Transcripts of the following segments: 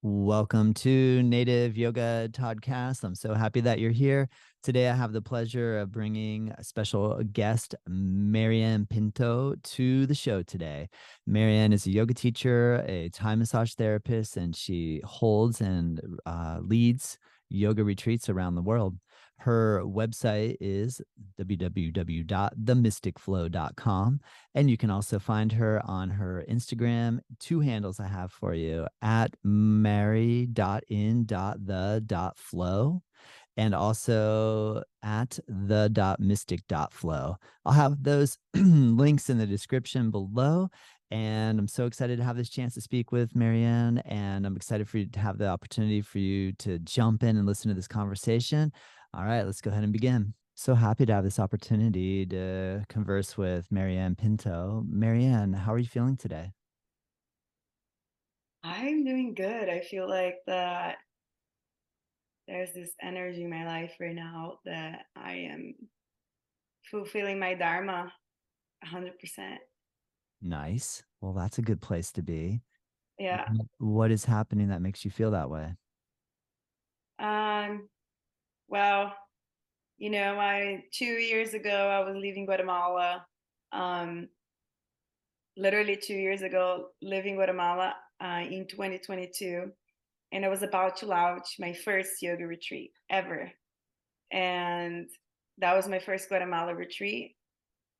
Welcome to Native Yoga Toddcast. I'm so happy that you're here. Today, I have the pleasure of bringing a special guest, Mariane Pinto, to the show today. Mariane is a yoga teacher, a Thai massage therapist, and she holds and leads yoga retreats around the world. Her website is www.themysticflow.com. And you can also find her on her Instagram. Two handles I have for you at mary.in.the.flow and also at the.mystic.flow. I'll have those links in the description below. And I'm so excited to have this chance to speak with Mariane. And I'm excited for you to have the opportunity for you to jump in and listen to this conversation. All right, let's go ahead and begin. So happy to have this opportunity to converse with Mariane Pinto. Mariane, how are you feeling today? I'm doing good. I feel like that there's this energy in my life right now that I am fulfilling my dharma 100%. Nice. Well, that's a good place to be. Yeah. What is happening that makes you feel that way? Um, well, I 2 years ago I was leaving Guatemala. Um, Literally 2 years ago, leaving Guatemala in 2022, and I was about to launch my first yoga retreat ever. And that was my first Guatemala retreat.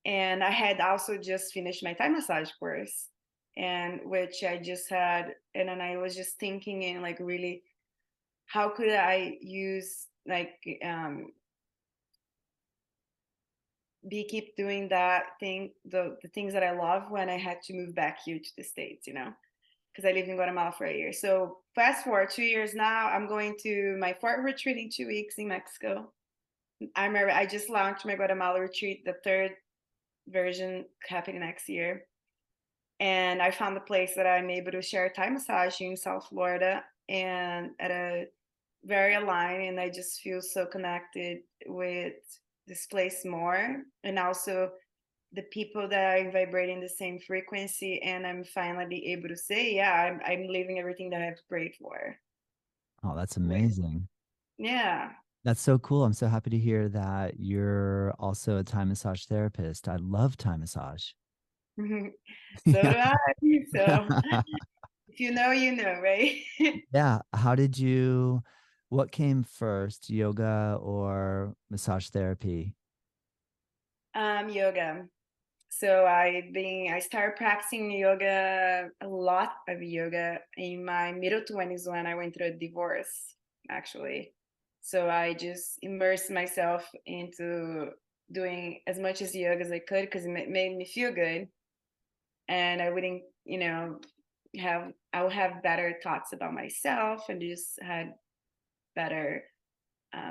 And I had also just finished my Thai massage course, and which I just had, and then I was just thinking and like really, how could I use be keep doing that thing, the things that I love when I had to move back here to the States, because I lived in Guatemala for a year. So fast forward 2 years now, I'm going to my fourth retreat in 2 weeks in Mexico. I just launched my Guatemala retreat, the third version happening next year. And I found a place that I'm able to share Thai massage in South Florida and at a very aligned, and I just feel so connected with this place more, and also the people that are vibrating the same frequency, and I'm finally able to say, yeah, I'm living everything that I've prayed for. Oh, that's With amazing. yeah. That's so cool. I'm so happy to hear that you're also a Thai massage therapist. I love Thai massage. So Yeah. do I. So if you know, you know, right? Yeah. What came first, yoga or massage therapy? Yoga. So I started practicing yoga, a lot of yoga in my middle 20s when I went through a divorce, actually. So I just immersed myself into doing as much as yoga as I could because made me feel good, and I wouldn't, have I would have better thoughts about myself and just had better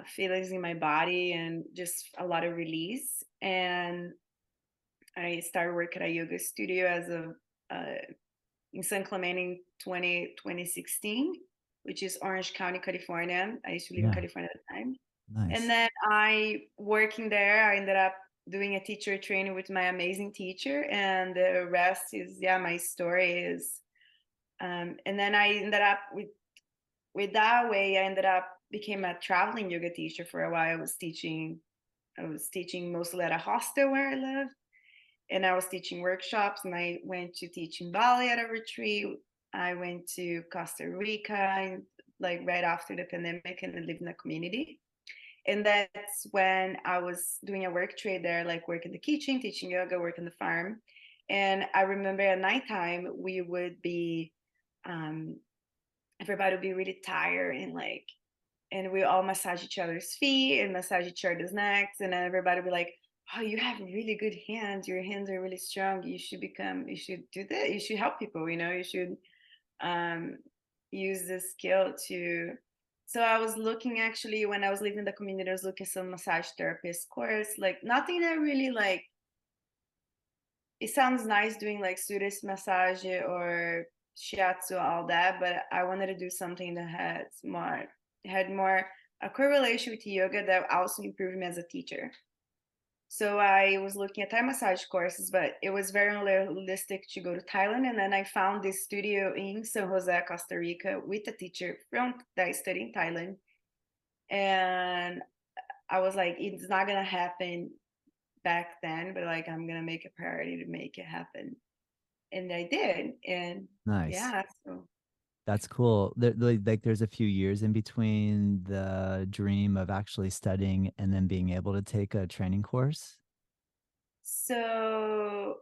feelings in my body and just a lot of release. And I started working at a yoga studio in San Clemente in 2016, which is Orange County, California. I used to live in Yeah. California at the time. And Nice. then I working there, I ended up doing a teacher training with my amazing teacher, and the rest is, yeah, my story is. And then I ended up with that way. I ended up became a traveling yoga teacher for a while. I was teaching mostly at a hostel where I lived, and I was teaching workshops, and I went to teach in Bali at a retreat. I went to Costa Rica and like right after the pandemic, and I lived in a community. And that's when I was doing a work trade there, like work in the kitchen, teaching yoga, work in the farm. And I remember at nighttime we would be um everybody would be really tired and we all massage each other's feet and massage each other's necks, and then everybody would be like, oh, you have really good hands, your hands are really strong, you should do that, you should help people, you should um use this skill to. So I was looking, actually, when I was leaving the community, I was looking at some massage therapist course, like nothing that really like, it sounds nice doing like Swedish massage or shiatsu, all that, but I wanted to do something that had more a correlation with yoga that also improved me as a teacher. So I was looking at Thai massage courses, but it was very unrealistic to go to Thailand. And then I found this studio in San Jose, Costa Rica, with a teacher from that I studied in Thailand. And I was like, it's not gonna happen back then, but like I'm gonna make a priority to make it happen. And I did. And Nice. yeah, so That's cool. Like there's a few years in between the dream of actually studying and then being able to take a training course. so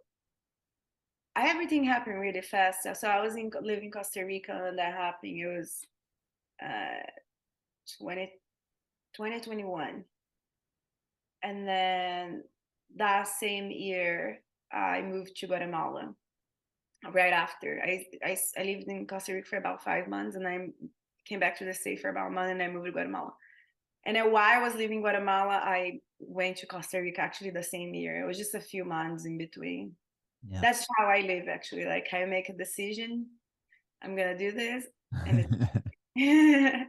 everything happened really fast. So I was in living in Costa Rica and that happened. It was uh 20, 2021. And then that same year, I moved to Guatemala right after. I lived in Costa Rica for about 5 months and I came back to the state for about a month and I moved to Guatemala. And then while I was living in Guatemala, I went to Costa Rica actually the same year. It was just a few months in between. Yeah. That's how I live actually. Like I make a decision, I'm gonna do this, and it's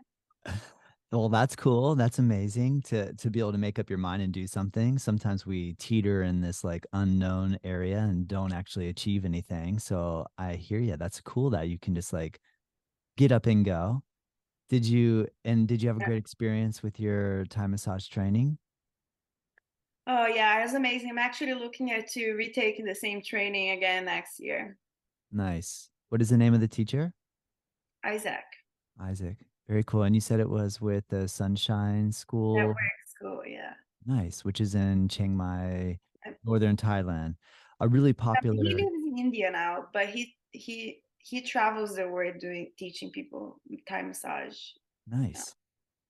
Well, that's cool. That's amazing to be able to make up your mind and do something. Sometimes we teeter in this like unknown area and don't actually achieve anything. So I hear you. That's cool that you can just like get up and go. Did you have a great experience with your Thai massage training? oh yeah, it was amazing. I'm actually looking at to retaking the same training again next year. Nice. What is the name of the teacher? Isaac, Isaac. Very cool. And you said it was with the Sunshine that School. works cool, yeah. Nice, which is in Chiang Mai, northern Thailand. A really He popular, lives in India now, but he travels the world doing teaching people Thai massage. Yeah. nice.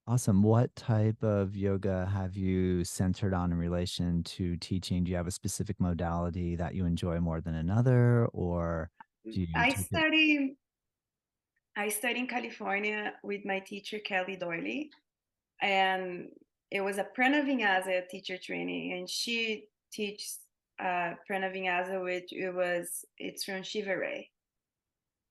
Awesome. What type of yoga have you centered on in relation to teaching? Do you have a specific modality that you enjoy more than another, or do you I take it? study I studied in California with my teacher Kelly Doyley, and it was a Prana Vinyasa teacher training, and she teaches Prana Vinyasa, which it's from Shiva Rea.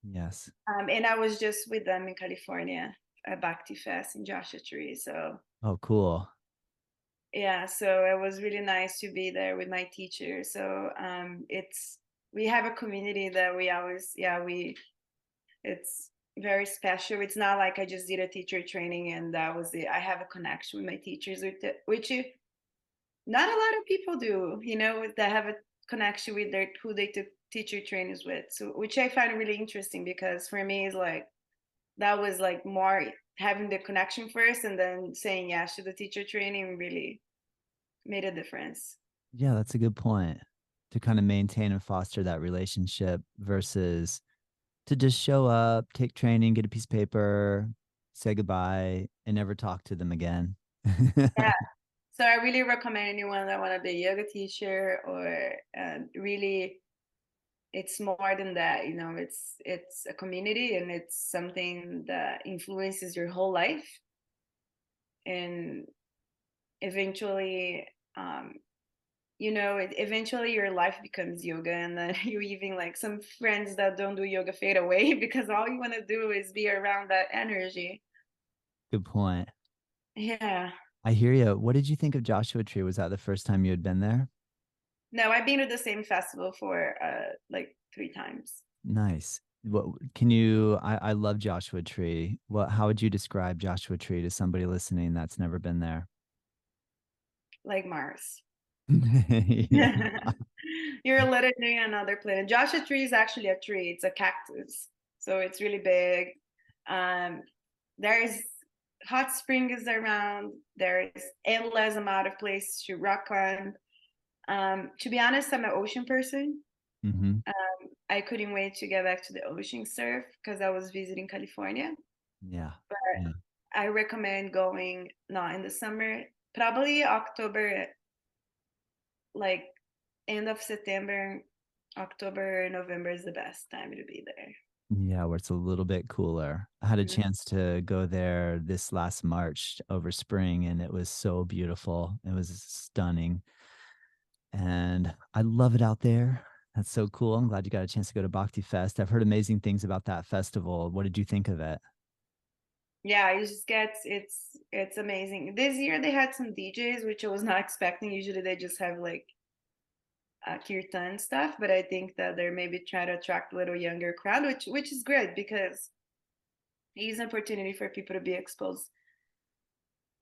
Yes. And I was just with them in California at Bhakti Fest in Joshua Tree. So Oh, cool. yeah, so it was really nice to be there with my teacher. So it's we have a community that we always we it's very special. It's not like I just did a teacher training and that was it. I have a connection with my teachers, which not a lot of people do, that have a connection with their who they took teacher trainings with. So which I find really interesting because for me it's like that was like more having the connection first and then saying yes to the teacher training really made a difference. Yeah, that's a good point to kind of maintain and foster that relationship versus to just show up, take training, get a piece of paper, say goodbye, and never talk to them again. Yeah. So I really recommend anyone that want to be a yoga teacher or really it's more than that, it's a community and it's something that influences your whole life and eventually eventually your life becomes yoga and then you even like some friends that don't do yoga fade away because all you want to do is be around that energy. Good point. Yeah. I hear you. What did you think of Joshua Tree? Was that the first time you had been there? No, I've been to the same festival for like 3 times. Nice. What can you I love Joshua Tree. How would you describe Joshua Tree to somebody listening that's never been there? Like Mars. Yeah. You're literally another planet. Joshua tree is actually a tree. It's a cactus, so it's really big. Um, there's hot springs around. There's endless amount of places to rock climb. To be honest, I'm an ocean person. Hmm. I couldn't wait to get back to the ocean surf because I was visiting California. Yeah. But Yeah. I recommend going not in the summer, probably October, like end of September, October, November is the best time to be there. Yeah, where it's a little bit cooler. I had a Mhm. chance to go there this last March over spring, and it was so beautiful. It was stunning. And I love it out there. That's so cool. I'm glad you got a chance to go to Bhakti Fest. I've heard amazing things about that festival. What did you think of it? Yeah, it just gets it's amazing. This year they had some DJs, which I was not expecting. Usually they just have like kirtan stuff, but I think that they're maybe trying to attract a little younger crowd, which is great because it is an opportunity for people to be exposed to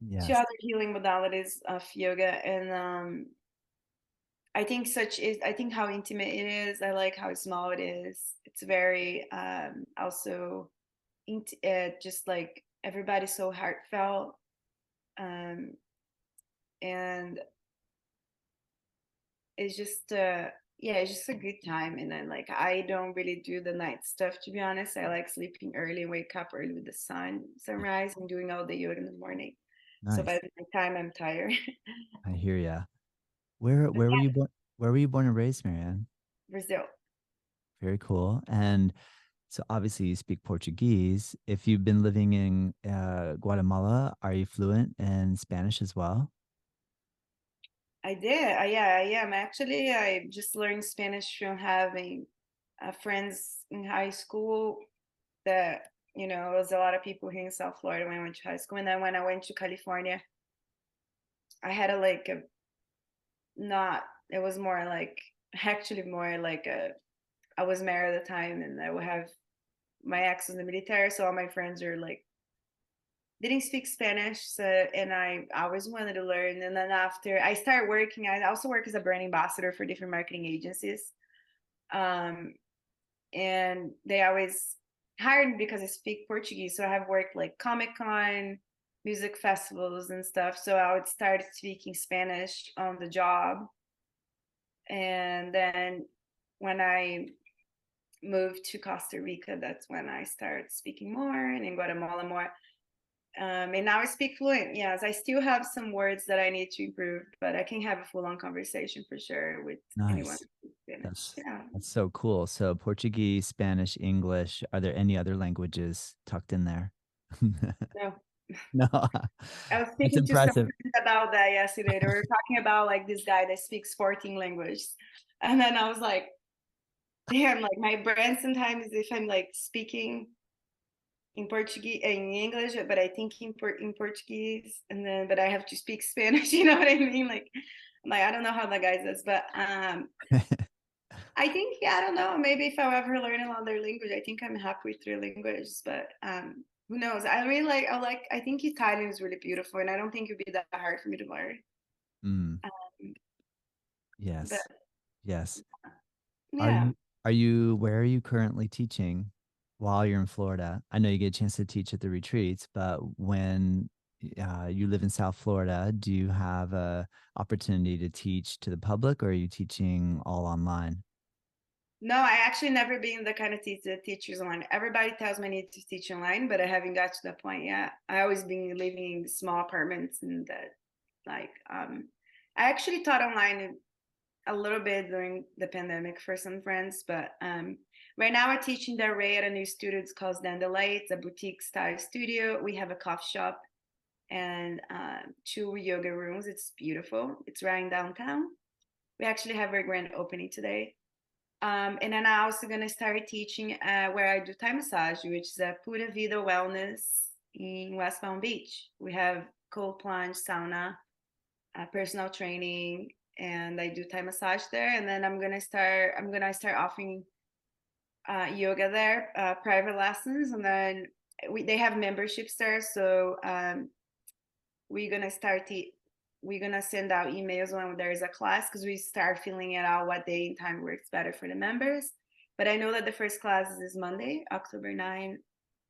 Yes. other healing modalities of yoga. And I think how intimate it is. I like how small it is. It's very also just like everybody's so heartfelt. Um, and it's just yeah, it's just a good time. And then like I don't really do the night stuff, to be honest. I like sleeping early and wake up early with the sunrise and doing all the yoga in the morning. So by Nice. the time I'm tired. I hear ya. Where were you born? Where were you born and raised, Marianne? Brazil. Very cool. And so obviously you speak Portuguese. If you've been living in Guatemala, are you fluent in Spanish as well? I did. Yeah, I am. Actually, I just learned Spanish from having friends in high school that, there was a lot of people here in South Florida when I went to high school. And then when I went to California, I had a like a not, it was more like, actually more like I was married at the time and I would have my ex in the military. So all my friends are like, didn't speak Spanish, so and I always wanted to learn. And then after I started working, I also work as a brand ambassador for different marketing agencies. Um, and they always hired me because I speak Portuguese. So I have worked like Comic Con, music festivals, and stuff. So I would start speaking Spanish on the job, and then when I moved to Costa Rica, that's when I started speaking more, and in Guatemala more. And now I speak fluent. Yes, I still have some words that I need to improve, but I can have a full-on conversation for sure with anyone Nice. who speaks Spanish. That's Yeah. that's so cool. So Portuguese, Spanish, English. Are there any other languages tucked in there? No, No, I was that's speaking to some impressive. friends about that yesterday. They were talking about like this guy that speaks 14 languages. And then I was like, damn, like my brain sometimes if I'm like speaking in Portuguese in English, but I think in Portuguese and then but I have to speak Spanish, you know what I mean? Like I'm like I don't know how that guy does, but I think yeah, I don't know. Maybe if I ever learn another language, I think I'm happy with three languages. But who knows? I really like. I think Italian is really beautiful, and I don't think it'd be that hard for me to learn. Mm, Um, but yes. Yes. Are yeah, you where are you currently teaching while you're in Florida? I know you get a chance to teach at the retreats, but when you live in South Florida, do you have a opportunity to teach to the public, or are you teaching all online? no, I actually never been the kind of teacher that teaches online. Everybody tells me I need to teach online, but I haven't got to that point yet. I always been living in small apartments and that like I actually taught online a little bit during the pandemic for some friends, but right now I teach in the Ray at a new studio. It's called Dandelight. It's a boutique style studio. We have a coffee shop and two yoga rooms. It's beautiful. It's right in downtown. We actually have our grand opening today. And then I'm also gonna start teaching where I do Thai massage, which is a Pura Vida Wellness in West Palm Beach. We have cold plunge, sauna, personal training, and I do Thai massage there. And then I'm gonna start offering yoga there, private lessons, and then they have memberships there. So we're gonna start we're gonna send out emails when there is a class because we start filling it out what day and time works better for the members. But I know that the first class is Monday, October 9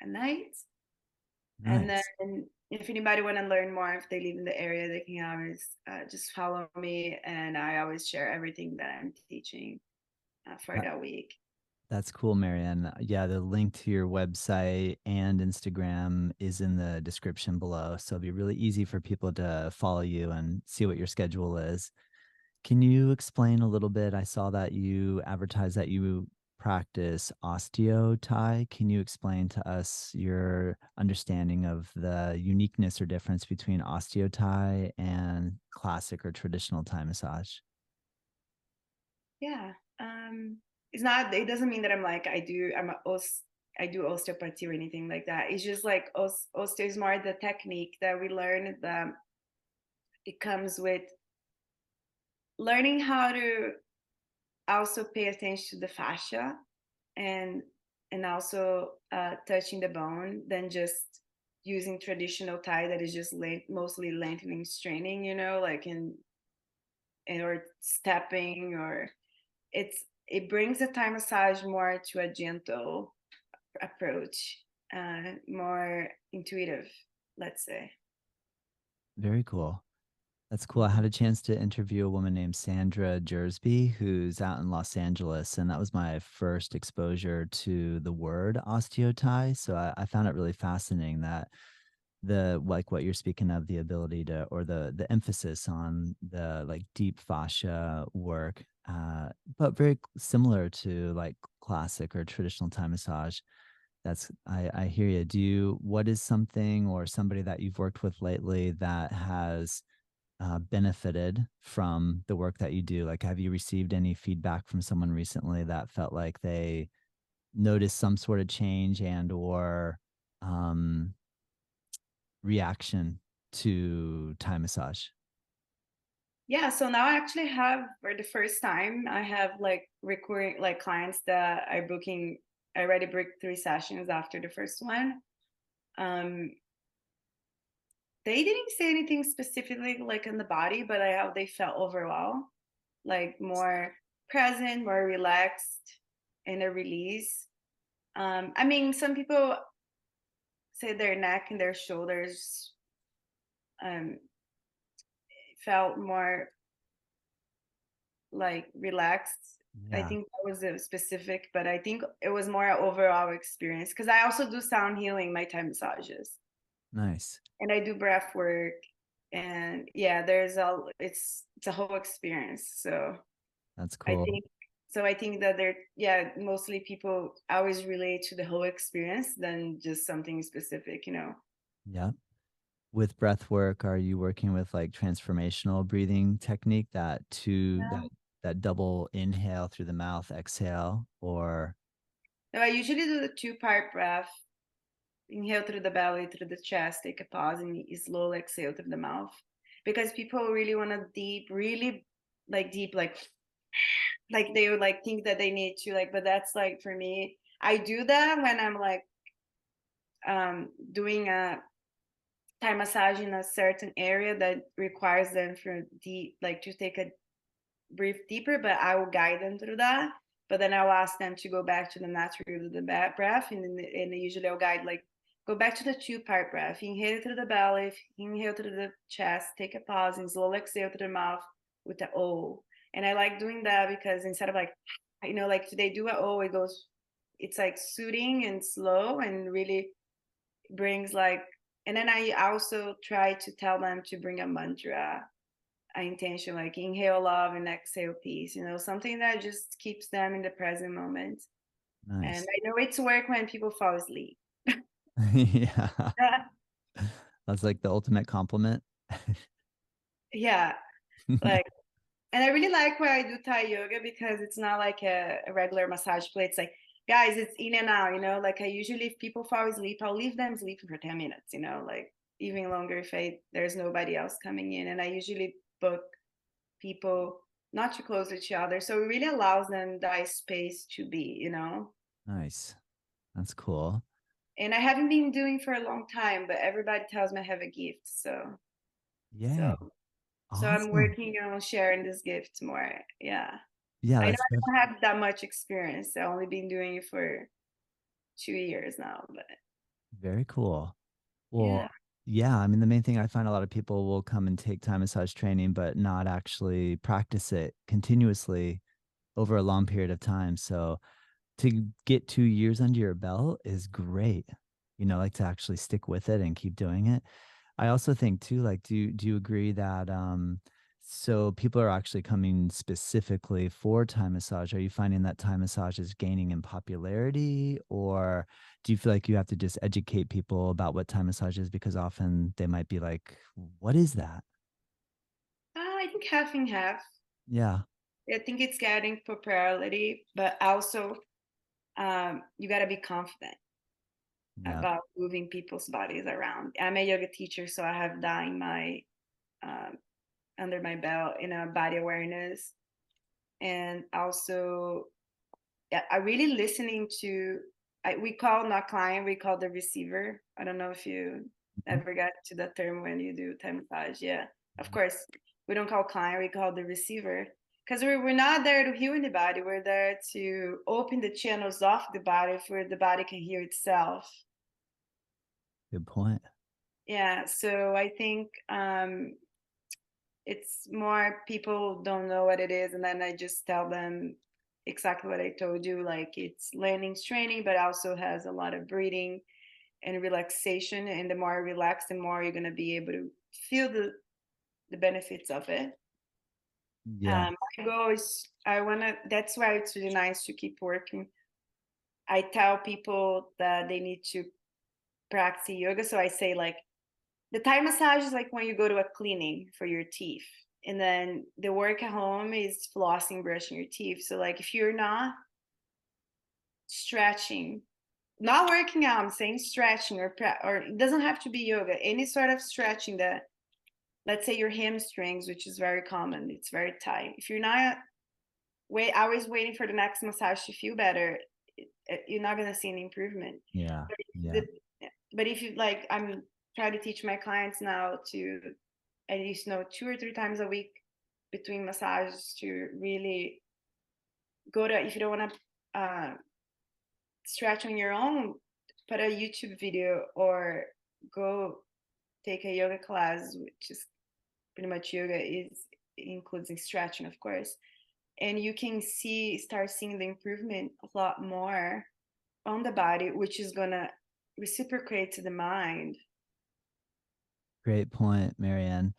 at night. And then Nice. if anybody want to learn more, if they live in the area, they can always just follow me. And I always share everything that I'm teaching for That, that week. that's cool, Marianne. Yeah, the link to your website and Instagram is in the description below. So it'll be really easy for people to follow you and see what your schedule is. Can you explain a little bit? I saw that you advertise that you practice osteo Thai. Can you explain to us your understanding of the uniqueness or difference between osteo Thai and classic or traditional Thai massage? Yeah. It's not, it doesn't mean that I'm like, I'm a I do osteopathy or anything like that. It's just like osteo is more the technique that we learn. That it comes with learning how to also pay attention to the fascia and also touching the bone than just using traditional tie that is just mostly lengthening, straining, like or stepping, or it brings the Thai massage more to a gentle approach, more intuitive, let's say. Very cool. That's cool. I had a chance to interview a woman named Sandra Jersby, who's out in Los Angeles, and that was my first exposure to the word osteotai. So I found it really fascinating that the like what you're speaking of, the ability to, or the emphasis on the like deep fascia work, but very similar to like classic or traditional Thai massage. That's I hear you. What is something or somebody that you've worked with lately that has benefited from the work that you do? Like, have you received any feedback from someone recently that felt like they noticed some sort of change and or um, reaction to Thai massage? Yeah, so now I actually have, for the first time, I have like recurring like clients that are booking. I already booked 3 sessions after the first one. Um, they didn't say anything specifically like in the body, but how they felt overall, like more present, more relaxed, and a release. I mean, some people say their neck and their shoulders um, felt more like relaxed. I Yeah, think that was a specific, but I think it was more an overall experience because I also do sound healing my Thai massages nice. and I do breath work, and yeah, it's a whole experience. So That's I cool. think I think that yeah, mostly people always relate to the whole experience than just something specific. Yeah. With breath work, are you working with like transformational breathing technique, that double inhale through the mouth, exhale, or So I usually do the 2-part breath. Inhale through the belly, through the chest, take a pause, and slowly exhale through the mouth. Because people really want to really like deep, like they would like think that they need to like, but that's like for me, I do that when I'm like doing a Thai massage in a certain area that requires them for deep, like to take a breathe deeper, but I will guide them through that. But then I'll ask them to go back to the natural the breath, and usually I'll guide like go back to the 2-part breath. Inhale through the belly, inhale through the chest, take a pause, and slowly exhale through the mouth with the O. And I like doing that because instead of like, like they do a O, it's like soothing and slow and really brings like. And then I also try to tell them to bring a mantra, intention, like inhale love and exhale peace, something that just keeps them in the present moment. And nice. I know it's work when people fall asleep. Yeah. That's like the ultimate compliment. Yeah, like, and I really like why I do Thai yoga because it's not like a regular massage plate. It's like, guys, it's in and out, like I usually, if people fall asleep, I'll leave them sleeping for 10 minutes, like even longer if there's nobody else coming in. And I usually book people not too close to each other. So it really allows them that space to be. Nice. That's cool. And I haven't been doing for a long time, but everybody tells me I have a gift. So Yay. so I'm Awesome. working on sharing this gift more. Yeah. Yeah, I know that's I don't have that much experience. I've only been doing it for 2 years now, but very cool. yeah. Well, yeah, I mean, the main thing I find, a lot of people will come and take Thai massage training, but not actually practice it continuously over a long period of time. So to get 2 years under your belt is great. Like to actually stick with it and keep doing it. I also think too, like, do you agree that so people are actually coming specifically for Thai massage? Are you finding that Thai massage is gaining in popularity, or do you feel like you have to just educate people about what Thai massage is because often they might be like, "What is that?" I think half and half. Yeah, I think it's getting popularity, but also you got to be confident. Yeah. about moving people's bodies around. I'm a yoga teacher, so I have that in my um, under my belt, body awareness, and also yeah, I really listening to. We call not client, we call the receiver. I don't know if you Mhm. ever got to that term when you do Thai massage. Yeah, of course, we don't call client, we call the receiver because we're not there to heal anybody. We're there to open the channels of the body where the body can heal itself. Good point. Yeah, so I think it's more people don't know what it is, and then I just tell them exactly what I told you. Like it's learning training, but also has a lot of breathing and relaxation. And the more relaxed, the more you're gonna be able to feel the benefits of it. Yeah. My goal is I wanna. That's why it's really nice to keep working. I tell people that they need to practice yoga, so I say like the Thai massage is like when you go to a cleaning for your teeth. And then the work at home is flossing, brushing your teeth. So like if you're not stretching, not working out, I'm saying stretching or it doesn't have to be yoga, any sort of stretching that let's say your hamstrings, which is very common, it's very tight. If you're not always waiting for the next massage to feel better, you're not gonna see an improvement. Yeah. But Yeah. the, but if you like, I'm trying to teach my clients now to at least know 2 or 3 times a week between massages to really go to if you don't want to stretch on your own, put a YouTube video or go take a yoga class, which is pretty much yoga is includes stretching, of course, and you can start seeing the improvement a lot more on the body, which is gonna reciprocate to the mind. Great point, Marianne.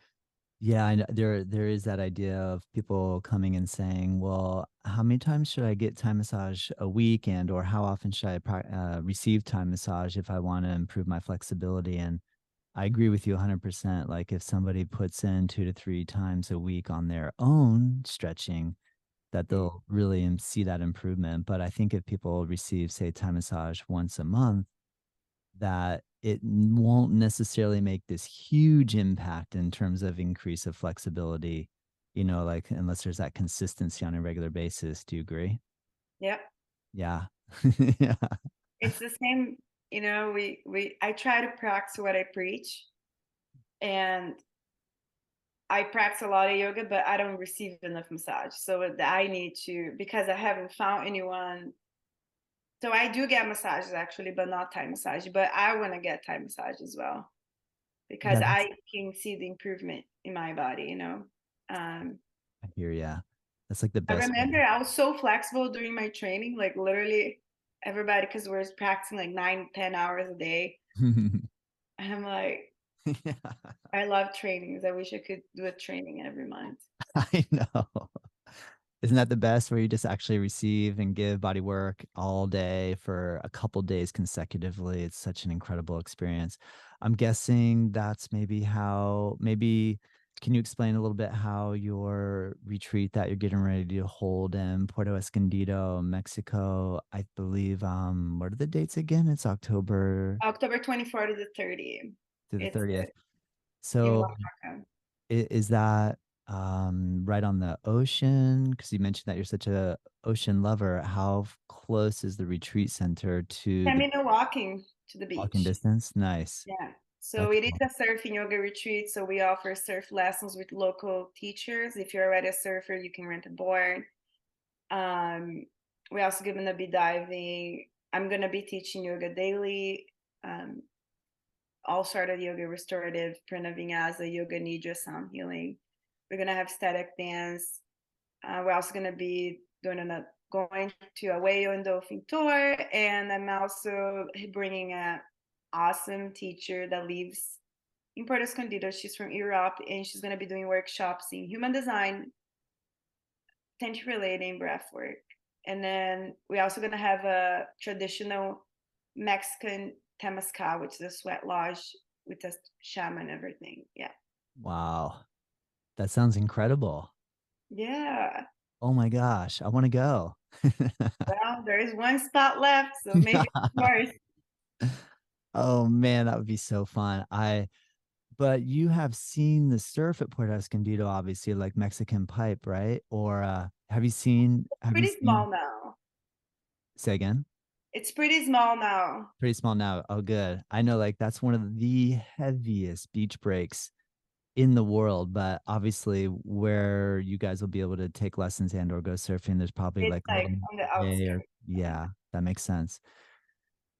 Yeah, I know there is that idea of people coming and saying, "Well, how many times should I get Thai massage a week, and or how often should I receive Thai massage if I want to improve my flexibility?" And I agree with you 100%. Like if somebody puts in 2 to 3 times a week on their own stretching, that Mm. they'll really see that improvement. But I think if people receive, say, Thai massage once a month, that it won't necessarily make this huge impact in terms of increase of flexibility, like unless there's that consistency on a regular basis. Do you agree? Yep, Yeah. Yeah. it's the same. We I try to practice what I preach, and I practice a lot of yoga, but I don't receive enough massage. So I need to because I haven't found anyone. So I do get massages actually, but not Thai massage. But I want to get Thai massage as well because Yeah, that's I can see the improvement in my body. Um, I hear yeah. That's like the I best way. remember I was so flexible during my training, like literally everybody, because we're practicing like 9, 10 hours a day. And I'm like, Yeah. I love trainings. I wish I could do a training every month. I know. Isn't that the best where you just actually receive and give body work all day for a couple days consecutively? It's such an incredible experience. I'm guessing that's maybe can you explain a little bit how your retreat that you're getting ready to hold in Puerto Escondido, Mexico, I believe what are the dates again? It's October October 24th to the 30th. to the It's 30th. in So Oaxaca. is that right on the ocean? Because you mentioned that you're such a ocean lover. How close is the retreat center to the 10-minute walking to the walking beach. distance? Nice. Yeah. So That's it is cool. a surfing yoga retreat. So we offer surf lessons with local teachers. If you're already a surfer, you can rent a board. Um, we also gonna be diving. I'm gonna be teaching yoga daily. Um, all sort of yoga restorative, prana vinyasa, yoga nidra, sound healing. We're gonna have static dance. We're also gonna be going to a whale and dolphin tour, and I'm also bringing a awesome teacher that lives in Puerto Escondido. She's from Europe, and she's gonna be doing workshops in human design, tantra relating, breath work, and then we're also gonna have a traditional Mexican temazcal, which is a sweat lodge with a shaman and everything. Yeah. Wow. That sounds incredible. Yeah. Oh my gosh. I want to go. Well, there is one spot left, so maybe it's yours. Oh man, that would be so fun. But you have seen the surf at Puerto Escondido, obviously, like Mexican pipe, right? Or have you Pretty seen, small now. say again? It's pretty small now. Pretty small now. Oh, good. I know like that's one of the heaviest beach breaks in the world, but obviously where you guys will be able to take lessons and or go surfing, there's probably It's like a like little on the bay or outskirts. yeah, that makes sense.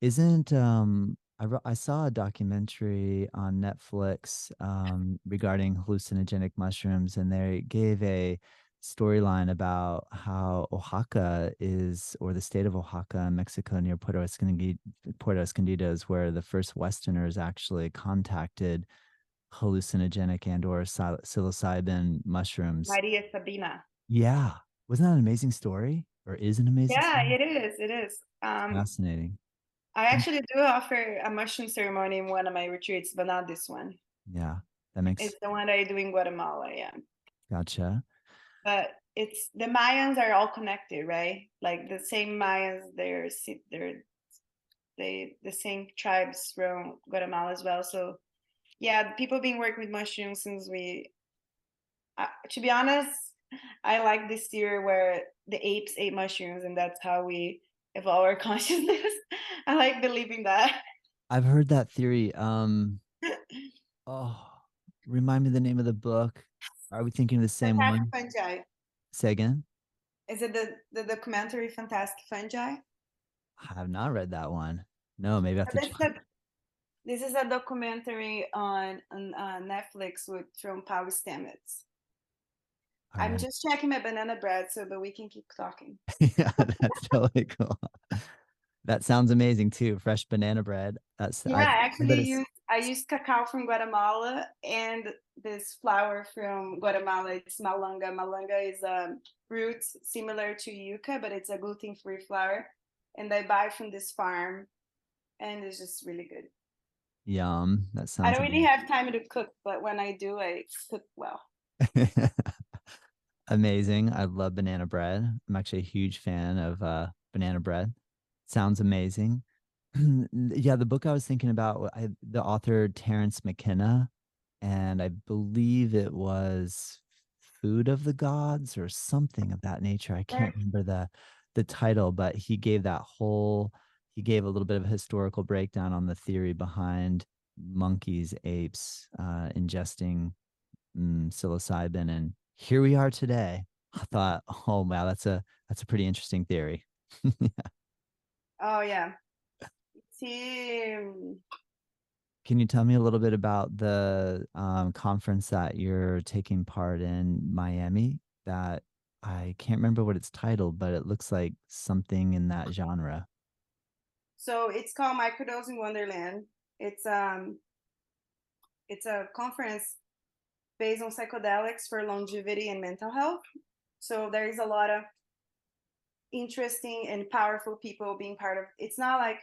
Isn't I saw a documentary on Netflix regarding hallucinogenic mushrooms, and they gave a storyline about how Oaxaca is, or the state of Oaxaca in Mexico near Puerto Escondido is where the first Westerners actually contacted hallucinogenic and or psilocybin mushrooms. Maria Sabina. Yeah. Wasn't that an amazing story? Or is an amazing Yeah, story? it is. It is. Fascinating. I actually do offer a mushroom ceremony in one of my retreats, but not this one. Yeah. That makes It's the one that I do in Guatemala, yeah. gotcha. But it's the Mayans are all connected, right? Like the same Mayans, they the same tribes from Guatemala as well. So yeah, people been working with mushrooms since to be honest, I like this theory where the apes ate mushrooms and that's how we evolve our consciousness. I like believing that. I've heard that theory. Oh, remind me the name of the book. Are we thinking of the same Fantastic one? fungi. Say again. Is it the documentary Fantastic Fungi? I have not read that one. No, maybe I have So to check. this is a documentary on Netflix with from Paul Stamets. All I'm right. just checking my banana bread, so but we can keep talking. Yeah, that's totally cool. That sounds amazing too. Fresh banana bread. Yeah, I bet it's I used cacao from Guatemala and this flower from Guatemala. It's malanga. Malanga is a root similar to yuca, but it's a gluten-free flour. And I buy from this farm, and it's just really good. yum. That I sounds don't really have time to cook, but when I do, I cook well. amazing. Amazing. I love banana bread. I'm actually a huge fan of banana bread. Sounds amazing. Yeah, the book I was thinking about, the author Terrence McKenna, and I believe it was Food of the Gods or something of that nature. I can't Right. remember the title, but he gave a little bit of a historical breakdown on the theory behind monkeys, apes, ingesting psilocybin, and here we are today. I thought, oh wow, that's a pretty interesting theory. Oh yeah. See, Can you tell me a little bit about the conference that you're taking part in Miami? That I can't remember what it's titled, but it looks like something in that genre. so it's called Microdosing Wonderland. It's um it's a conference based on psychedelics for longevity and mental health. So there is a lot of interesting and powerful people being part of. It's not like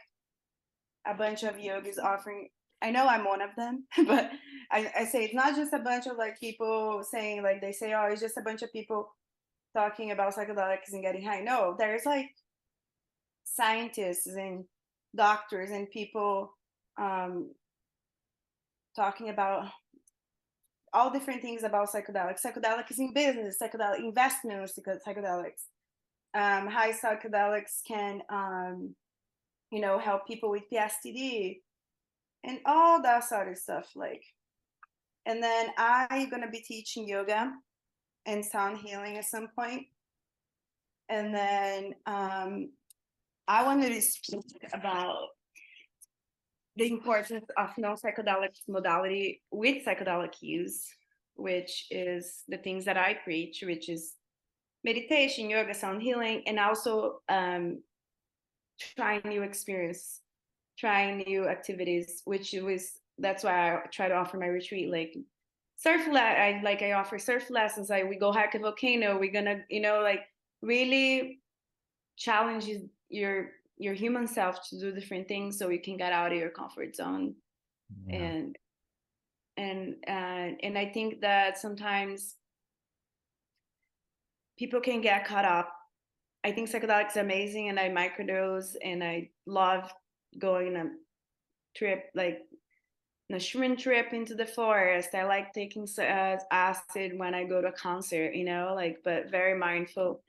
a bunch of yogis offering. I know I'm one of them, but I say it's not just a bunch of like people saying like they say, oh, it's just a bunch of people talking about psychedelics and getting high. No, there's like scientists and doctors and people um, talking about all different things about psychedelics. Psychedelics in business, psychedelic investment in psychedelics. High psychedelics can, help people with PSTD and all that sort of stuff. Like, and then I'm gonna be teaching yoga and sound healing at some point. And then I wanted to speak about the importance of non-psychedelic modality with psychedelic use, which is the things that I preach, which is meditation, yoga, sound healing, and also trying new experience, trying new activities, which was that's why I try to offer my retreat like I offer surf lessons. Like we go hike a volcano. We're gonna like really challenge your human self to do different things so you can get out of your comfort zone Yeah. and and I think that sometimes people can get caught up. I think psychedelics are amazing, and I microdose, and I love going trip, like a shroom trip into the forest. I like taking acid when I go to a concert, like, but very mindful.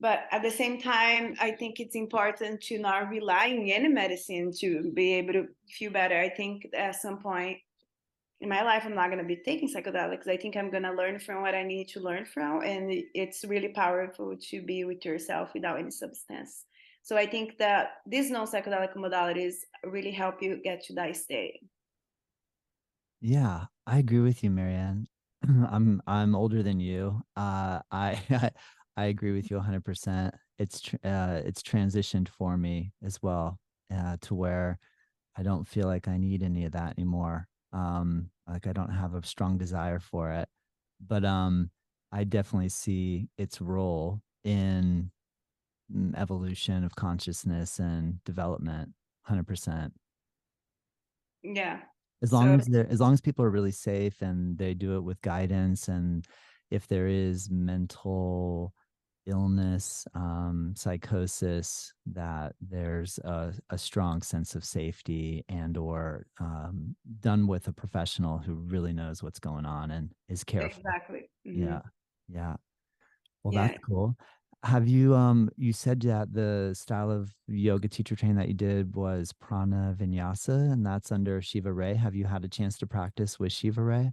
But at the same time, I think it's important to not rely on any medicine to be able to feel better. I think at some point in my life, I'm not going to be taking psychedelics. I think I'm going to learn from what I need to learn from. And it's really powerful to be with yourself without any substance. So I think that these non psychedelic modalities really help you get to that state. Yeah, I agree with you, Marianne. I'm older than you. I agree with you 100%. It's transitioned for me as well, to where I don't feel like I need any of that anymore. Like I don't have a strong desire for it. But I definitely see its role in evolution of consciousness and development 100%. Yeah. As long So as they're as long as people are really safe and they do it with guidance, and if there is mental illness, psychosis, that there's a strong sense of safety, and or done with a professional who really knows what's going on and is careful. exactly. Yeah. Yeah. Well, Yeah. that's cool. Have you you said that the style of yoga teacher training that you did was prana vinyasa, and that's under Shiva Rea. Have you had a chance to practice with Shiva Rea?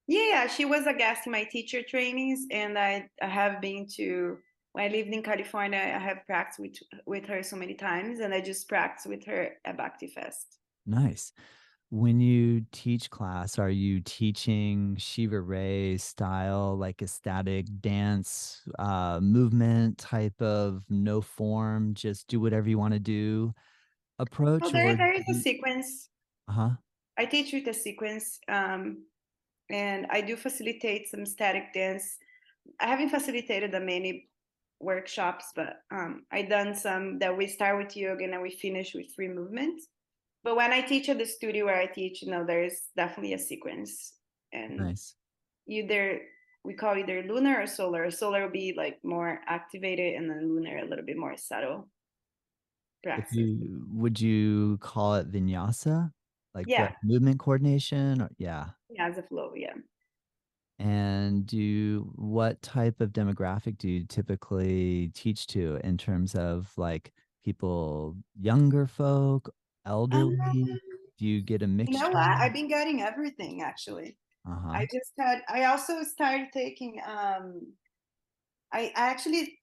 Yeah, she was a guest in my teacher trainings, and I have been to when I lived in California. I have practiced with her so many times, and I just practiced with her at Bhakti Fest. Nice. When you teach class, are you teaching Shiva Rea style, like ecstatic dance, movement type of no form, just do whatever you want to do So approach, there or there is a sequence. uh-huh, I teach with a sequence, and I do facilitate some static dance. I haven't facilitated that many workshops, but I done some that we start with yoga and then we finish with free movement. But when I teach at the studio where I teach, there's definitely a sequence, and nice. either we call either lunar or solar. Solar will be like more activated, and then lunar a little bit more subtle If practices. you would you call it vinyasa, like breath Yeah, movement coordination? Or, yeah. yeah, as a flow. Yeah. And what type of demographic do you typically teach to in terms of like people, younger folk, Um, elderly? Do you get a you know mixture? what? I've been getting everything actually. Uh-huh. I also started taking I actually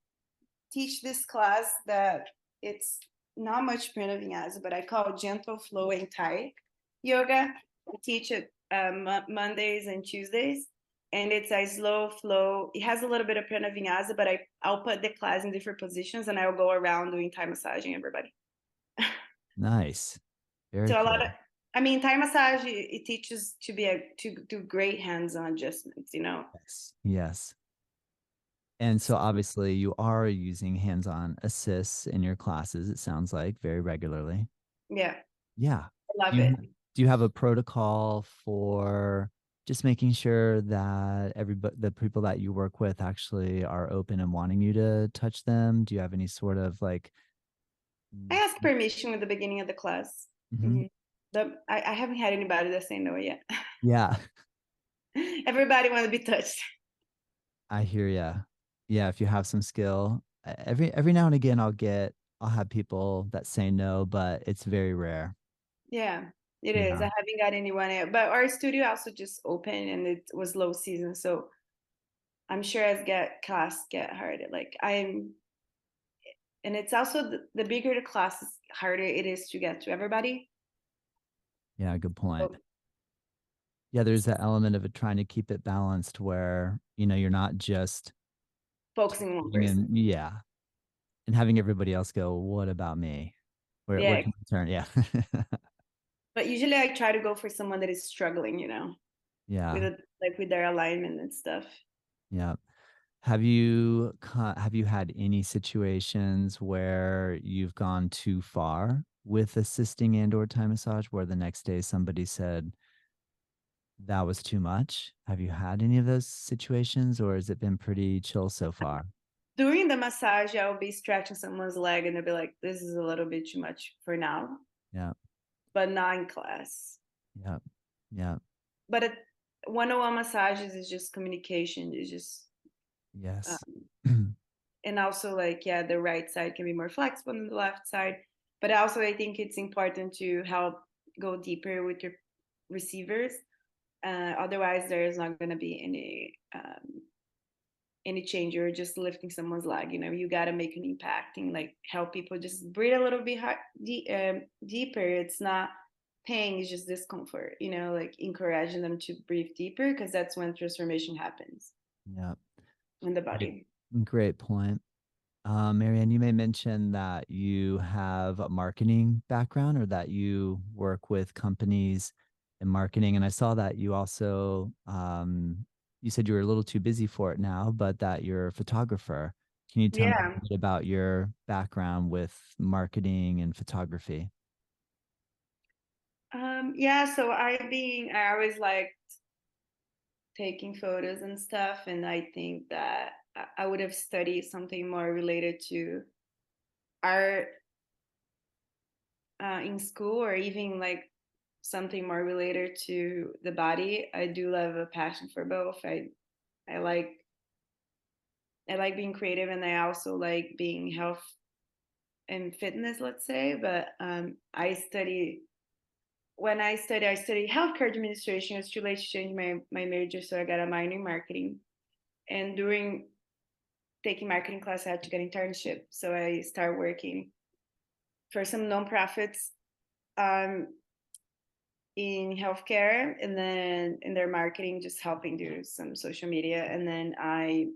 teach this class that it's not much prana vinyasa, but I call gentle flowing Thai yoga. I teach it Mondays and Tuesdays, and it's a slow flow. It has a little bit of prana vinyasa, but I'll put the class in different positions, and I'll go around doing Thai massaging everybody. Nice. Very So a lot of, cool. I mean, Thai massage it teaches to do great hands-on adjustments. Yes. Yes. And so obviously you are using hands-on assists in your classes, it sounds like, very regularly. Yeah, Yeah. I Do love you it. do you have a protocol for just making sure that everybody, the people that you work with, actually are open and wanting you to touch them? Do you have any sort of like I ask permission at the beginning of the class. Mhm. Hmm. I haven't had anybody that say no yet. Yeah, Everybody want to be touched. I hear ya. Yeah, if you have some skill, every now and again I'll have people that say no, but it's very rare. Yeah, it is. Yeah. I haven't got anyone yet, but our studio also just opened and it was low season, so I'm sure as get class get harder. Like and it's also the bigger the class is, harder it is to get to everybody. Yeah, good point. So Yeah, there's that element of it trying to keep it balanced where, you're not just focusing on one teaching person. and yeah, and having everybody else go, what about me? Where Yeah, can I turn? Yeah. but usually I try to go for someone that is struggling, with Yeah. like with their alignment and stuff. Yeah. Have you had any situations where you've gone too far with assisting and or time massage, where the next day somebody said that was too much? Have you had any of those situations, or has it been pretty chill so far? During the massage, I'll be stretching someone's leg and they'll be like, this is a little bit too much for now. Yeah. but not in class. Yeah. Yeah. But one-on-one massages is just communication. It's just Yes. um, and also like yeah, the right side can be more flexible than the left side. But also I think it's important to help go deeper with your receivers. Otherwise, there is not going to be any change. You're just lifting someone's leg. You know, you got to make an impact and like help people just breathe a little bit deeper. It's not pain; it's just discomfort. You know, like encouraging them to breathe deeper because that's when transformation happens Yeah. in the Great. body. Great point. Marianne, you may mention that you have a marketing background or that you work with companies in marketing. And I saw that you also, you said you were a little too busy for it now, but that you're a photographer. Can you tell me a Yeah. little bit about your background with marketing and photography? Yeah. So I always like taking photos and stuff, and I think that I would have studied something more related to art in school, or even like something more related to the body. I do love a passion for both. I like I like being creative, and I also like being health and fitness, let's say. But I studied healthcare administration. It's too late to change my major, so I got a minor in marketing. And during taking marketing class, I had to get internship, so I started working for some nonprofits um, in healthcare, and then in their marketing, just helping do some social media. And then I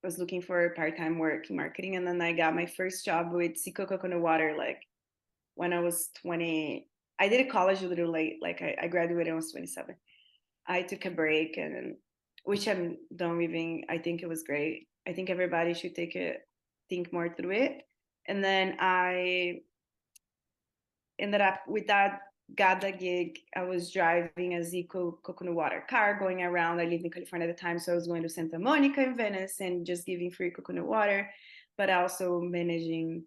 was looking for part-time work in marketing, and then I got my first job with Cico Coconut Water, like when I was 20. I did a college a little late, like I graduated when I was 27. I took a break, and which I'm done leaving. I think it was great. I think everybody should think more through it. And then I ended up with that, got the gig. I was driving a Zico coconut water car going around. I lived in California at the time, so I was going to Santa Monica in Venice and just giving free coconut water, but also managing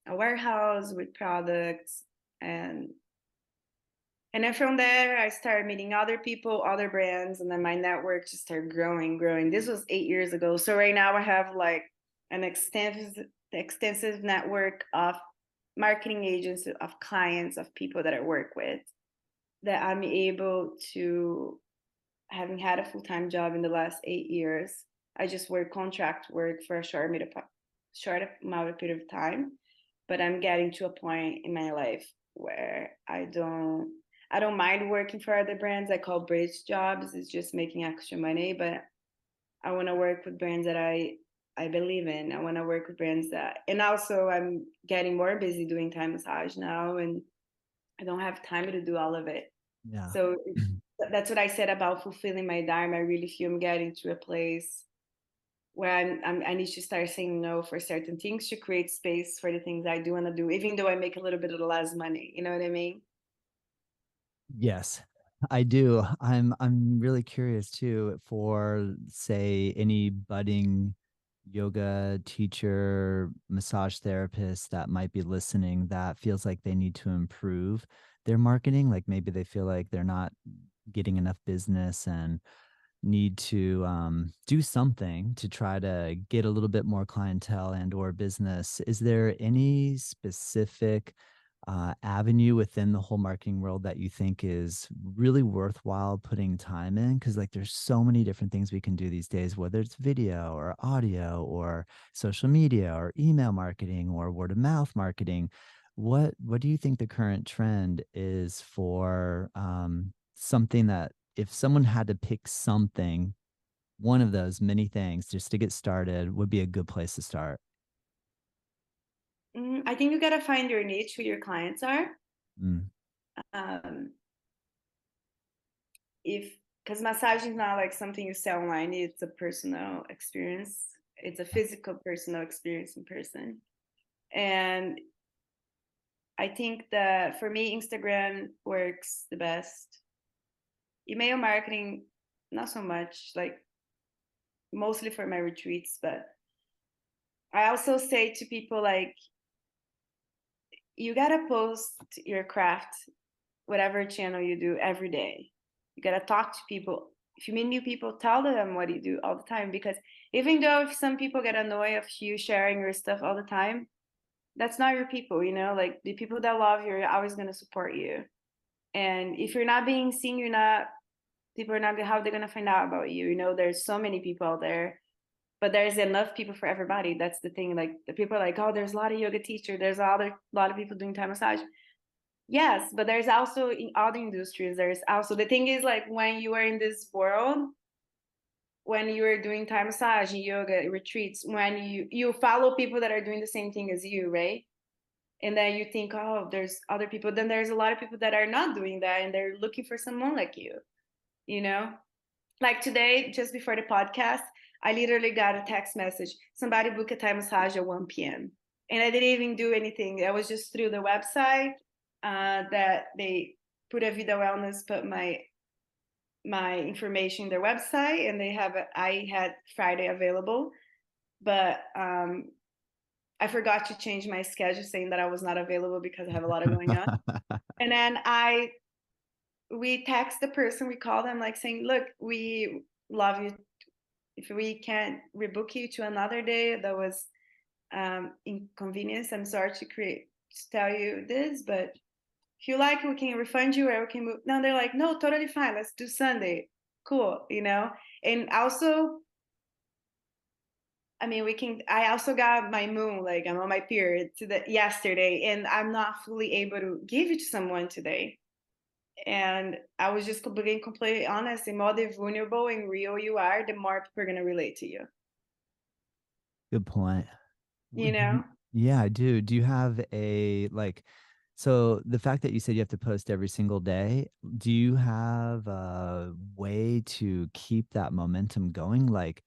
a warehouse with products. And then from there, I started meeting other people, other brands, and then my network just started growing. This was 8 years ago. So right now I have like an extensive network of marketing agents, of clients, of people that I work with, that I'm able to, having had a full-time job in the last 8 years. I just work contract work for a short amount of period of time, but I'm getting to a point in my life where I don't mind working for other brands. I call bridge jobs. It's just making extra money, but I want to work with brands that I believe in. I want to work with brands that, and also I'm getting more busy doing Thai massage now, and I don't have time to do all of it. Yeah. So that's what I said about fulfilling my dharma. I really feel I'm getting to a place where I need to start saying no for certain things to create space for the things I do want to do, even though I make a little bit of less money. You know what I mean? Yes, I do. I'm really curious too for say any budding yoga teacher, massage therapist that might be listening that feels like they need to improve their marketing, like maybe they feel like they're not getting enough business and need to do something to try to get a little bit more clientele and or business. Is there any specific avenue within the whole marketing world that you think is really worthwhile putting time in? Because like there's so many different things we can do these days, whether it's video or audio or social media or email marketing or word of mouth marketing. What do you think the current trend is for something that if someone had to pick something, one of those many things just to get started would be a good place to start? I think you gotta find your niche, who your clients are. Mm, Um, if because massage is not like something you sell online, it's a personal experience. It's a physical personal experience in person. And I think that for me, Instagram works the best. Email marketing, not so much, like mostly for my retreats. But I also say to people, like, you gotta post your craft, whatever channel you do, every day. You gotta talk to people. If you meet new people, tell them what you do all the time. Because even though if some people get annoyed of you sharing your stuff all the time, that's not your people, like the people that love you are always gonna support you. And if you're not being seen, you're not people are not how they're gonna find out about you. There's so many people out there, but there's enough people for everybody. That's the thing. Like the people are like, oh, there's a lot of yoga teachers, there's a lot of people doing Thai massage. Yes, but there's also in other industries, there's also the thing is like when you are in this world, when you are doing Thai massage and yoga retreats, when you follow people that are doing the same thing as you, right? And then you think, oh, there's other people. Then there's a lot of people that are not doing that and they're looking for someone like you know? Like today, just before the podcast, I literally got a text message. Somebody booked a Thai massage at 1 p.m. And I didn't even do anything. I was just through the website that they put a Vida Wellness, put my information in their website, and I had Friday available, but I forgot to change my schedule saying that I was not available because I have a lot of going on. And then we text the person, we call them like saying, look, we love you. If we can't rebook you to another day, that was inconvenience. I'm sorry to tell you this, but if you like, we can refund you or we can move. No, they're like, no, totally fine. Let's do Sunday. Cool, And also, I mean, I also got my moon, like I'm on my period yesterday, and I'm not fully able to give it to someone today. And I was just being completely honest. The more vulnerable and real you are, the more people are going to relate to you, Good point. you know? Yeah, I do. Do you have so the fact that you said you have to post every single day, do you have a way to keep that momentum going? Like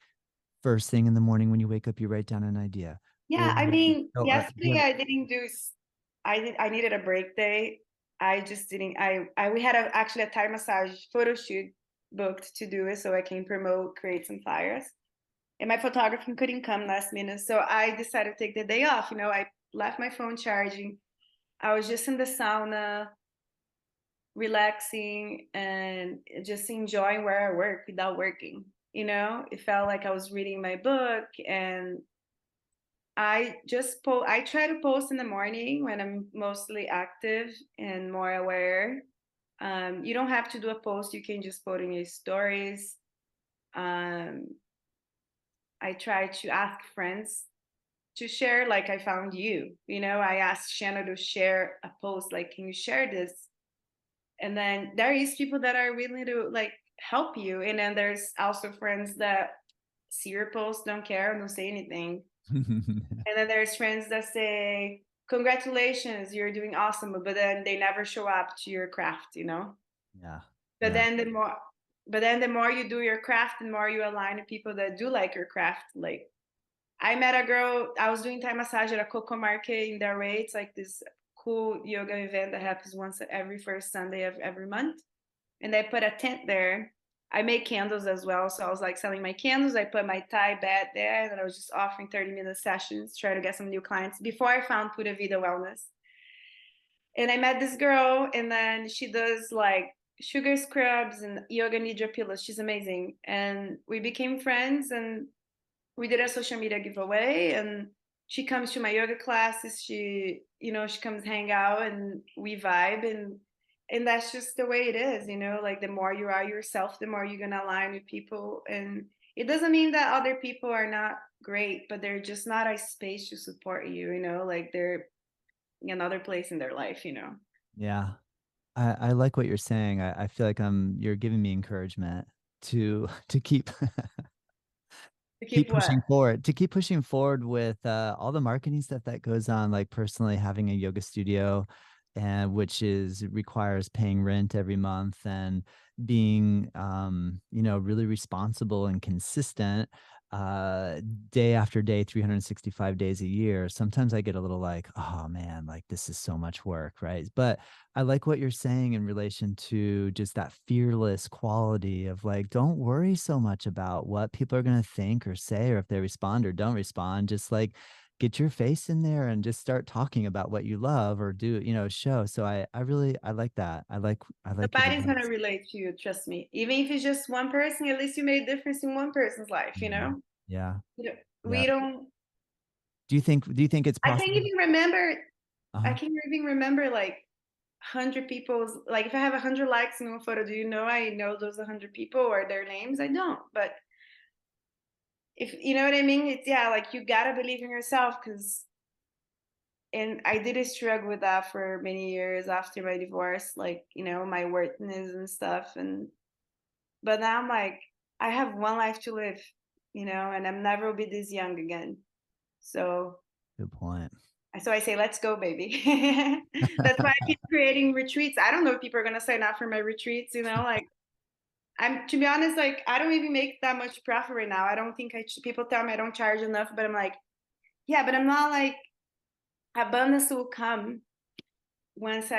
first thing in the morning when you wake up, you write down an idea. Yeah, Or, I mean, do you yesterday have, I didn't I needed a break day. I just didn't, we had actually a Thai massage photo shoot booked to do it so I can create some flyers. And my photographer couldn't come last minute. So I decided to take the day off. I left my phone charging. I was just in the sauna, relaxing and just enjoying where I work without working. It felt like I was reading my book, and I try to post in the morning when I'm mostly active and more aware. You don't have to do a post, you can just put in your stories. Um, I try to ask friends to share, like I found you. I asked Shanna to share a post, like, can you share this? And then there is people that are willing to like help you. And then there's also friends that see your post, don't care, don't say anything. And then there's friends that say, congratulations, you're doing awesome, but then they never show up to your craft. yeah, But yeah. then the more you do your craft, the more you align with people that do like your craft. Like I met a girl, I was doing Thai massage at a Coco Market in Delray. It's like this cool yoga event that happens once every first Sunday of every month. And I put a tent there. I make candles as well. So I was like selling my candles. I put my Thai bed there, and I was just offering 30-minute sessions, trying to get some new clients before I found Pura Vida Wellness. And I met this girl, and then she does like sugar scrubs and yoga nidra pillows. She's amazing. And we became friends, and we did a social media giveaway, and she comes to my yoga classes. She comes hang out and we vibe, and that's just the way it is. Like the more you are yourself, the more you're gonna align with people. And it doesn't mean that other people are not great, but they're just not a space to support you. Like they're in another place in their life. Yeah. I like what you're saying. I feel like you're giving me encouragement to to To keep keep what? pushing forward with all the marketing stuff that goes on, like personally having a yoga studio, and which is requires paying rent every month and being really responsible and consistent uh day after day, 365 days a year. Sometimes I get a little like, oh man, like this is so much work, right? But I like what you're saying in relation to just that fearless quality of like, don't worry so much about what people are going to think or say, or if they respond or don't respond. Just like get your face in there and just start talking about what you love or do, show. So I really I like that. I like your Nobody's gonna advice. relate to you, trust me. Even if it's just one person, at least you made a difference in one person's life, you Mhm. know? Yeah. Yeah. We don't Do you think it's I can't possible? even remember I Uh-huh. can't even remember like 100 people's, like if I have 100 likes in one photo, do you know I know those 100 people or their names? I don't. But if you know what I mean, it's yeah, like you gotta believe in yourself because and I did struggle with that for many years after my divorce, like, my worthiness and stuff. And but now I'm like, I have one life to live, and I'm never will be this young again. So Good point. so I say, let's go, baby. That's why I keep creating retreats. I don't know if people are gonna sign up for my retreats, like I'm to be honest, like I don't even make that much profit right now. I don't think people tell me I don't charge enough, but I'm like, yeah, but I'm not like abundance will come once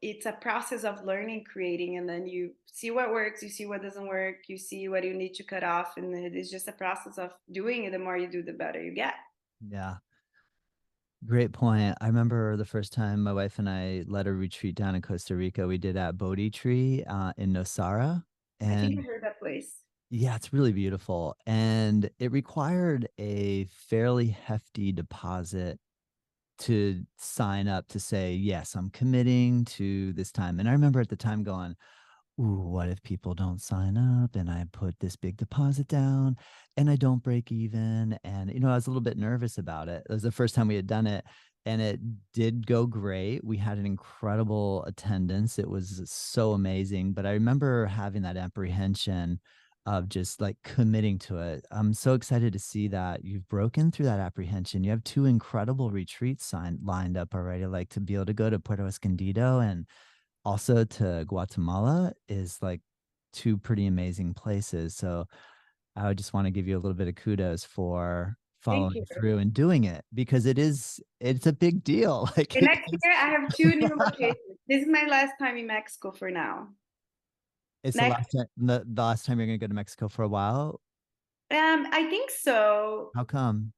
it's a process of learning, creating, and then you see what works, you see what doesn't work, you see what you need to cut off, and it is just a process of doing it. The more you do, the better you get. Yeah. Great point. I remember the first time my wife and I led a retreat down in Costa Rica. We did at Bodhi Tree in Nosara. I think I And heard that place. yeah, it's really beautiful. And it required a fairly hefty deposit to sign up to say, yes, I'm committing to this time. And I remember at the time going, ooh, what if people don't sign up and I put this big deposit down and I don't break even? And, I was a little bit nervous about it. It was the first time we had done it and it did go great. We had an incredible attendance. It was so amazing. But I remember having that apprehension of just like committing to it. I'm so excited to see that you've broken through that apprehension. You have two incredible retreats lined up already, like to be able to go to Puerto Escondido and also to Guatemala is like two pretty amazing places. So I would just want to give you a little bit of kudos for Thank following you. through and doing it because it's a big deal. Like And it next is, year, I have two new locations. This is my last time in Mexico for now. it's Next, the last time you're gonna go to Mexico for a while. I think so. How come?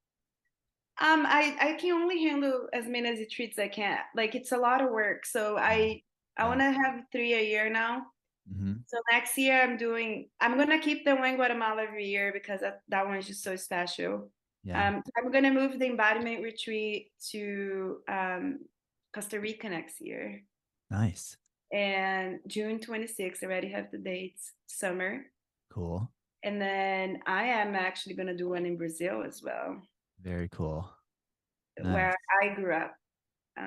I can only handle as many as it treats I can. Like it's a lot of work. So I Yeah. want to have 3 a year now. Hmm. So next year I'm gonna keep the one in Guatemala every year because that one is just so special. Yeah. I'm gonna move the embodiment retreat to Costa Rica next year. Nice. And June 26th, I already have the dates, summer. Cool. And then I am actually gonna do one in Brazil as well, Very cool. where Nice. I grew up.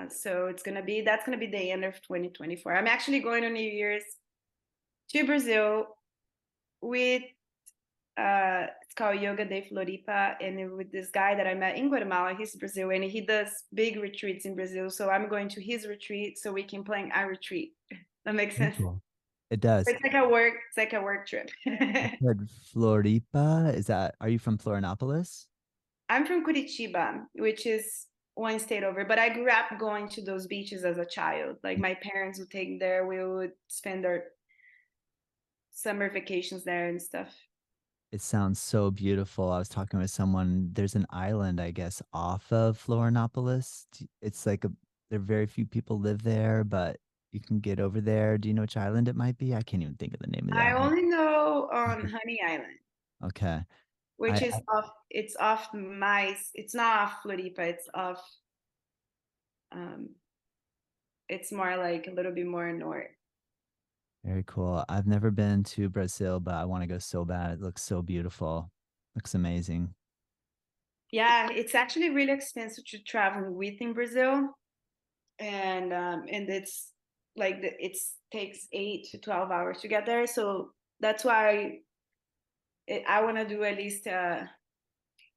So that's gonna be the end of 2024. I'm actually going on New Year's to Brazil with it's called Yoga de Floripa, and with this guy that I met in Guatemala. He's Brazilian, and he does big retreats in Brazil. So I'm going to his retreat so we can plan our retreat. That makes Very sense. cool. It does. It's like a work trip. You said Floripa. Are you from Florianopolis? I'm from Curitiba, which is one state over, but I grew up going to those beaches as a child. Like my parents would take me there, we would spend our summer vacations there and stuff. It sounds so beautiful. I was talking with someone. There's an island, I guess, off of Florianopolis. It's like there are very few people live there, but you can get over there. Do you know which island it might be? I can't even think of the name of the I island. only know on Honey Island, Okay. which is off it's not off Floripa, um, it's more like a little bit more north. Very cool. I've never been to Brazil, but I want to go so bad. It looks so beautiful. Looks amazing. Yeah, it's actually really expensive to travel within Brazil. And it's like it takes 8 to 12 hours to get there. So that's why I want to do at least a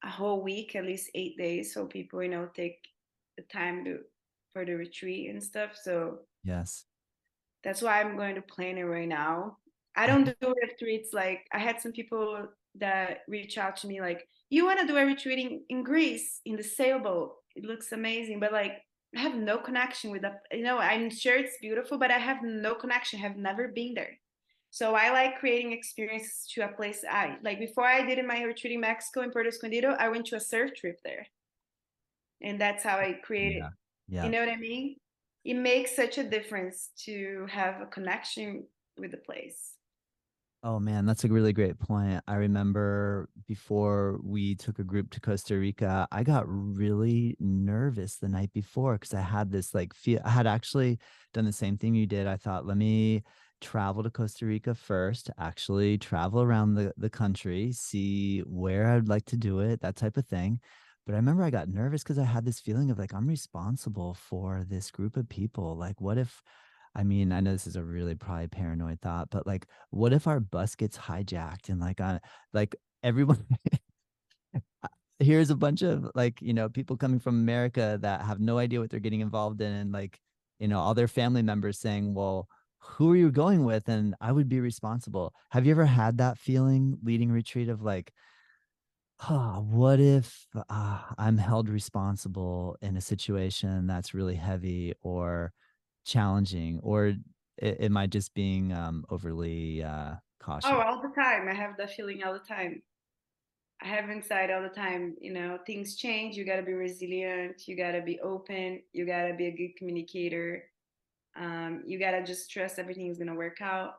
whole week, at least 8 days, so people take the time for the retreat and stuff. So Yes. that's why I'm going to plan it right now. I I don't do retreats like I had some people that reach out to me like, you want to do a retreat in Greece in the sailboat. It looks amazing, but like I have no connection with that. I'm sure it's beautiful, but I have no connection. I have never been there. So I like creating experiences to a place. I like before I did my retreat in Mexico in Puerto Escondido, I went to a surf trip there. And that's how I created. Yeah. You Yeah. know what I mean? It makes such a difference to have a connection with the place. Oh man, that's a really great point. I remember before we took a group to Costa Rica, I got really nervous the night before because I had this like feel. I had actually done the same thing you did. I thought, let me travel to Costa Rica first, actually travel around the country, see where I'd like to do it, that type of thing. But I remember I got nervous because I had this feeling of like, I'm responsible for this group of people. Like, what if, I mean, I know this is a really probably paranoid thought, but like, what if our bus gets hijacked and like everyone here's a bunch of like, people coming from America that have no idea what they're getting involved in, and like, all their family members saying, well, who are you going with? And I would be responsible. Have you ever had that feeling leading retreat of like, oh, what if I'm held responsible in a situation that's really heavy or challenging, or am I just being overly Oh, cautious? all the time. I have that feeling all the time. I have inside all the time, things change. You got to be resilient. You got to be open. You got to be a good communicator. You got to just trust everything is going to work out.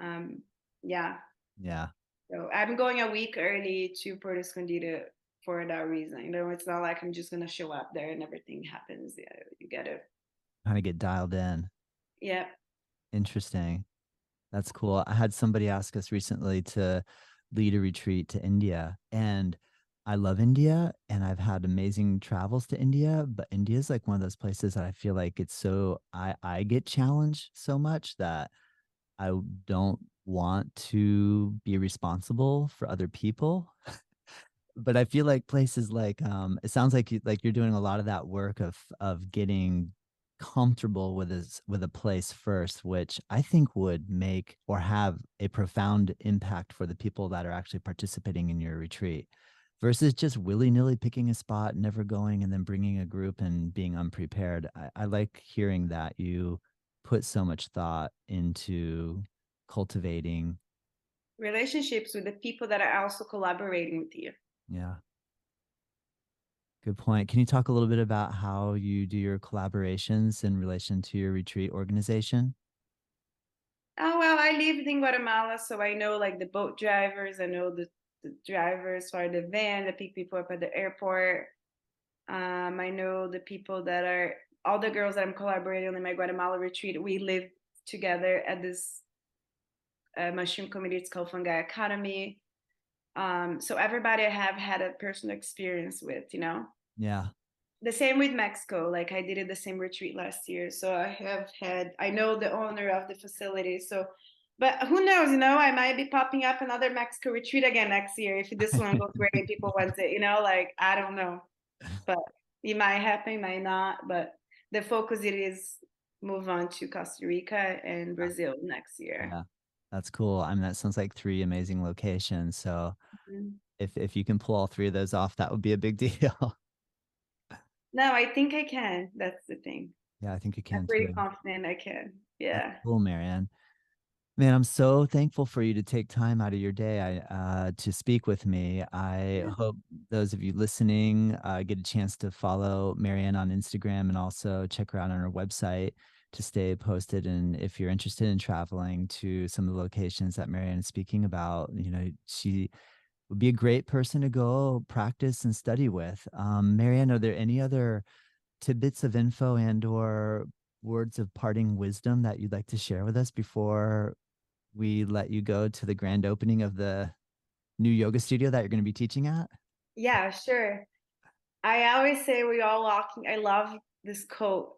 Um, yeah. Yeah, So I'm going a week early to Puerto Escondido for that reason. It's not like I'm just going to show up there and everything happens. Yeah, you got to, kind of get dialed in. yeah. Interesting. That's cool. I had somebody ask us recently to lead a retreat to India, and I love India and I've had amazing travels to India, but India is like one of those places that I feel like it's so I get challenged so much that I don't want to be responsible for other people. But I feel like places like it sounds like you're doing a lot of that work of getting comfortable with a place first, which I think would make or have a profound impact for the people that are actually participating in your retreat versus just willy-nilly picking a spot, never going, and then bringing a group and being unprepared. I like hearing that you put so much thought into cultivating. Relationships with the people that are also collaborating with you. Yeah. Good point. Can you talk a little bit about how you do your collaborations in relation to your retreat organization? Oh, well, I lived in Guatemala, so I know like the boat drivers. I know the drivers for the van that pick people up at the airport. I know the people that are all the girls that I'm collaborating on in my Guatemala retreat. We live together at this mushroom community. It's called Fungi Academy. So everybody I have had a personal experience with. Yeah. The same with Mexico. Like I did it the same retreat last year. So I know the owner of the facility. So, but who knows, I might be popping up another Mexico retreat again next year if this one goes great, people want it, like I don't know. But it might happen, might not. But the focus it is move on to Costa Rica and Yeah. Brazil next year. Yeah. That's cool. I mean, that sounds like three amazing locations. So Mhm. if you can pull all three of those off, that would be a big deal. No, I think I can. That's the thing. Yeah, I think you I'm can pretty too. confident I can. That's Yeah. cool, Marianne. Man, I'm so thankful for you to take time out of your day to speak with me. I Yeah. hope those of you listening get a chance to follow Marianne on Instagram and also check her out on her website to stay posted. And if you're interested in traveling to some of the locations that Marianne is speaking about, she would be a great person to go practice and study with. Marianne, are there any other tidbits of info and or words of parting wisdom that you'd like to share with us before we let you go to the grand opening of the new yoga studio that you're going to be teaching at? Yeah, sure. I always say we all walking. I love this quote.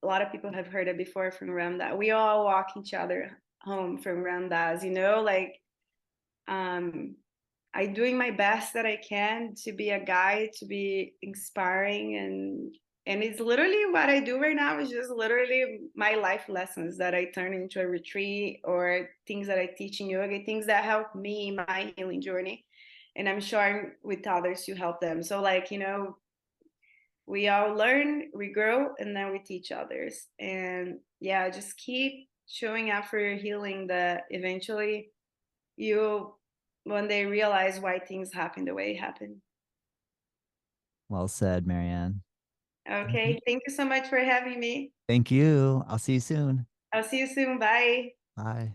A lot of people have heard it before from Ramdas. We all walk each other home from Ramdas, like um I doing my best that I can to be a guide, to be inspiring and it's literally what I do right now is just literally my life lessons that I turn into a retreat or things that I teach in yoga, things that help me in my healing journey. And I'm sharing with others to help them. So like, we all learn, we grow, and then we teach others. And yeah, just keep showing up for your healing that eventually you one day realize why things happen the way it happened. Well said, Marianne. Thank you. Okay, thank you so much for having me. Thank you. I'll see you soon. I'll see you soon. Bye. Bye.